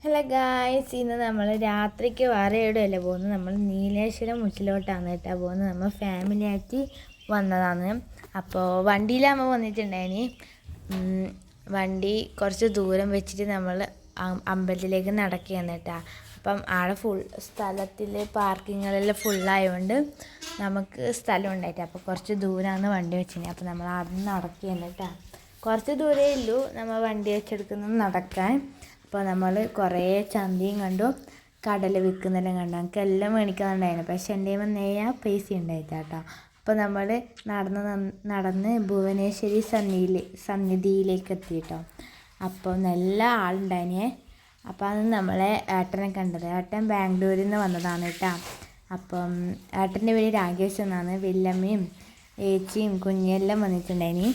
Hello guys, ഇന്ന് നമ്മൾ രാത്രിക്ക് വേറെ എവിടെയല്ല പോകുന്നത്. നമ്മൾ നീലേശ്വരം മുച്ചിലോട്ടാണ് കേട്ടോ പോകുന്നത്. നമ്മൾ ഫാമിലി ആയിട്ട് വന്നതാണ്. അപ്പോൾ വണ്ടിയിലാകുമ്പോൾ വന്നിട്ടുണ്ടായിനി. വണ്ടി കുറച്ച് ദൂരം വെച്ചിട്ട് നമ്മൾ അമ്പലത്തിലേക്ക് നടക്കുകയാണ് കേട്ടോ. അപ്പം ആടെ സ്ഥലത്തിൽ പാർക്കിങ്ങുകളെല്ലാം ഫുള്ളായതുകൊണ്ട് നമുക്ക് സ്ഥലം ഉണ്ടായിട്ട് അപ്പോൾ കുറച്ച് ദൂരമാണ് വണ്ടി വെച്ചിന്. അപ്പോൾ നമ്മൾ അവിടെ നടക്കുകയാണ് കേട്ടോ. കുറച്ച് ദൂരമേ ഉള്ളൂ നമ്മൾ വണ്ടി വെച്ചെടുക്കുന്നത് നടക്കാൻ. അപ്പോൾ നമ്മൾ കുറേ ചന്തയും കണ്ടു, കടൽ വിൽക്കുന്നെല്ലാം കണ്ടു. നമുക്ക് എല്ലാം മേടിക്കുന്നുണ്ടായിരുന്നു, പക്ഷെ എൻ്റെ പൈസ ഉണ്ടായില്ല കേട്ടോ. അപ്പോൾ നമ്മൾ നടന്ന് ഭുവനേശ്വരി സന്നിധിയിലേക്ക് എത്തി കേട്ടോ. അപ്പോൾ നല്ല ആളുണ്ടായിനെ. അപ്പോൾ അത് നമ്മളെ ഏട്ടനെ കണ്ടത്. ഏട്ടൻ ബാംഗ്ലൂരിൽ നിന്ന് വന്നതാണ് കേട്ടോ. അപ്പം ഏട്ടൻ്റെ പേര് രാകേഷ് എന്നാണ്. വല്യമ്മയും ഏച്ചിയും കുഞ്ഞെല്ലാം വന്നിട്ടുണ്ടായിനി.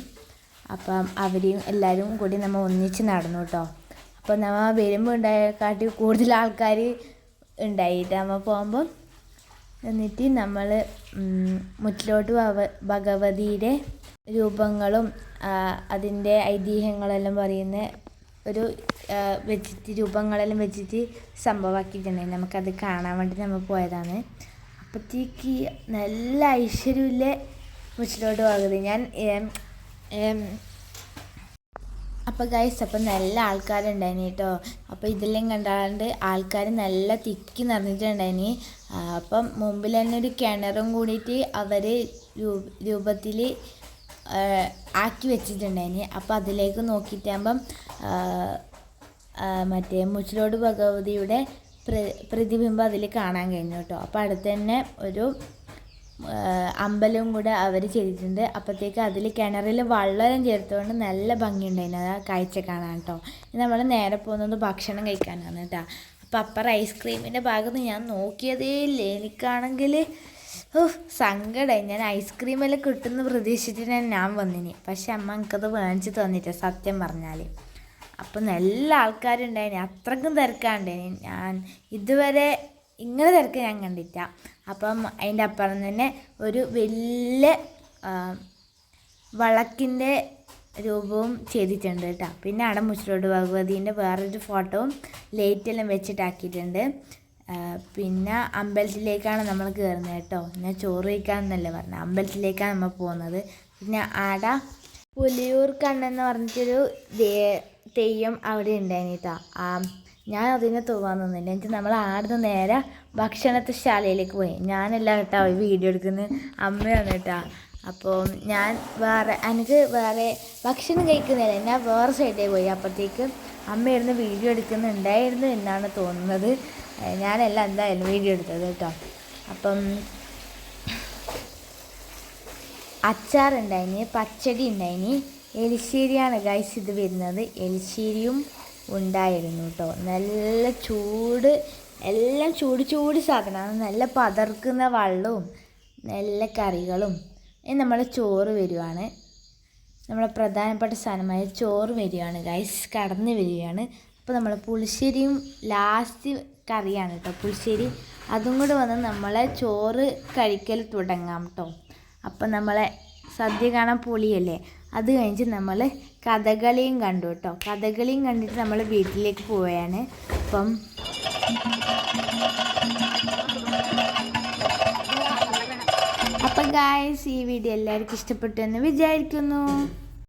അപ്പം അവരെയും എല്ലാവരും കൂടി നമ്മൾ ഒന്നിച്ച് നടന്നു കേട്ടോ. അപ്പോൾ നമ്മൾ വരുമ്പോൾ ഉണ്ടായക്കാട്ടി കൂടുതൽ ആൾക്കാർ ഉണ്ടായിട്ട് നമ്മൾ പോകുമ്പോൾ. എന്നിട്ട് നമ്മൾ മുച്ചിലോട്ട് ഭഗവതിയുടെ രൂപങ്ങളും അതിൻ്റെ ഐതിഹ്യങ്ങളെല്ലാം പറയുന്ന ഒരു രൂപങ്ങളെല്ലാം വെച്ചിട്ട് സംഭവമാക്കിയിട്ടുണ്ടായി. നമുക്കത് കാണാൻ വേണ്ടി നമ്മൾ പോയതാണ്. അപ്പോഴത്തേക്ക് നല്ല ഐശ്വര്യമില്ല മുച്ചിലോട്ട് ഭഗവതി. അപ്പോൾ ഗൈസ്, അപ്പം നല്ല ആൾക്കാരുണ്ടായിന് കേട്ടോ. അപ്പോൾ ഇതെല്ലാം കണ്ടാണ്ട് ആൾക്കാർ നല്ല തിക്കി നിറഞ്ഞിട്ടുണ്ടായിന്. അപ്പം മുമ്പിൽ തന്നെ ഒരു കിണറും കൂടിയിട്ട് അവർ രൂപത്തിൽ ആക്കി വെച്ചിട്ടുണ്ടായിന്. അപ്പോൾ അതിലേക്ക് നോക്കിയിട്ടാകുമ്പം മറ്റേ മുച്ചിലോട്ട് ഭഗവതിയുടെ പ്രതിബിംബം അതിൽ കാണാൻ കഴിഞ്ഞു കേട്ടോ. അപ്പോൾ അടുത്ത് തന്നെ ഒരു അമ്പലവും കൂടെ അവർ ചെയ്തിട്ടുണ്ട്. അപ്പോഴത്തേക്ക് അതിൽ കിണറിൽ വെള്ളം ചേർത്തുകൊണ്ട് നല്ല ഭംഗിയുണ്ടായിരുന്നു ആ കാഴ്ച കാണാൻ കേട്ടോ. നമ്മൾ നേരെ പോകുന്നത് ഭക്ഷണം കഴിക്കാനാണ് കേട്ടോ. അപ്പോൾ അപ്പുറം ഐസ്ക്രീമിൻ്റെ ഭാഗത്ത് ഞാൻ നോക്കിയതേ ഇല്ല. എനിക്കാണെങ്കിൽ സങ്കടമായി. ഞാൻ ഐസ്ക്രീമെല്ലാം കിട്ടുമെന്ന് പ്രതീക്ഷിച്ചിട്ട് ഞാൻ വന്നിനി. പക്ഷെ അമ്മ എനിക്കത് മേടിച്ച് തന്നിട്ട് സത്യം പറഞ്ഞാൽ. അപ്പോൾ നല്ല ആൾക്കാരുണ്ടായിനി, അത്രക്കും തിരക്കാണ്ടായിനി. ഞാൻ ഇതുവരെ ഇങ്ങനെ തിരക്ക് ഞാൻ കണ്ടില്ല. അപ്പം അതിൻ്റെ അപ്പുറം തന്നെ ഒരു വലിയ വിളക്കിൻ്റെ രൂപവും ചെയ്തിട്ടുണ്ട് കേട്ടോ. പിന്നെ അവിടെ മുച്ചിലോട്ട് ഭഗവതീൻ്റെ വേറൊരു ഫോട്ടോവും ലൈറ്റെല്ലാം വെച്ചിട്ടാക്കിയിട്ടുണ്ട്. പിന്നെ അമ്പലത്തിലേക്കാണ് നമ്മൾ കയറുന്നത് കേട്ടോ. ഞാൻ ചോറ് കഴിക്കാമെന്നല്ലേ പറഞ്ഞത്, അമ്പലത്തിലേക്കാണ് നമ്മൾ പോകുന്നത്. പിന്നെ ആടെ പുലിയൂർ കണ്ണെന്ന് പറഞ്ഞിട്ടൊരു തെയ്യം അവിടെ ഉണ്ടായിന് കേട്ടോ. ഞാൻ അതിനെ തൂവാൻ നിന്നില്ല. എന്നിട്ട് നമ്മൾ ആടുന്ന് നേരെ ഭക്ഷണശാലയിലേക്ക് പോയി. ഞാനല്ല കേട്ടോ വീഡിയോ എടുക്കുന്നത്, അമ്മയാണ് കേട്ടോ. അപ്പോൾ ഞാൻ എനിക്ക് വേറെ ഭക്ഷണം കഴിക്കുന്നില്ല, ഞാൻ വേറെ സൈഡിൽ പോയി. അപ്പോഴത്തേക്ക് അമ്മയായിരുന്നു വീഡിയോ എടുക്കുന്നുണ്ടായിരുന്നു എന്നാണ് തോന്നുന്നത്. ഞാനല്ല എന്തായാലും വീഡിയോ എടുത്തത് കേട്ടോ. അപ്പം അച്ചാറുണ്ടായിന്, പച്ചടി ഉണ്ടായിന്. എലിശ്ശേരിയാണ് ഗൈസ് ഇത് വരുന്നത്. എലിശ്ശേരിയും ഉണ്ടായിരുന്നു കേട്ടോ. നല്ല ചൂട്, എല്ലാം ചൂട് സാധനമാണ്. നല്ല പതർക്കുന്ന വെള്ളവും നല്ല കറികളും. ഇനി നമ്മൾ ചോറ് വരുവാണ്. നമ്മളെ പ്രധാനപ്പെട്ട സാധനമായ ചോറ് വരികയാണ് ഗൈസ്, കടന്ന് വരികയാണ്. അപ്പോൾ നമ്മൾ പുളിശ്ശേരിയും ലാസ്റ്റ് കറിയാണ് കേട്ടോ, പുളിശ്ശേരി. അതും കൂടെ വന്ന് നമ്മളെ ചോറ് കഴിക്കൽ തുടങ്ങാം കേട്ടോ. അപ്പം നമ്മളെ സദ്യ കാണാൻ പൊളിയല്ലേ. അത് കഴിഞ്ഞിട്ട് നമ്മൾ കഥകളിയും കണ്ടു കേട്ടോ. കഥകളിയും കണ്ടിട്ട് നമ്മൾ വീട്ടിലേക്ക് പോവുകയാണ്. അപ്പം ഗായ്സ്, ഈ വീഡിയോ എല്ലാവർക്കും ഇഷ്ടപ്പെട്ടു എന്ന് വിചാരിക്കുന്നു.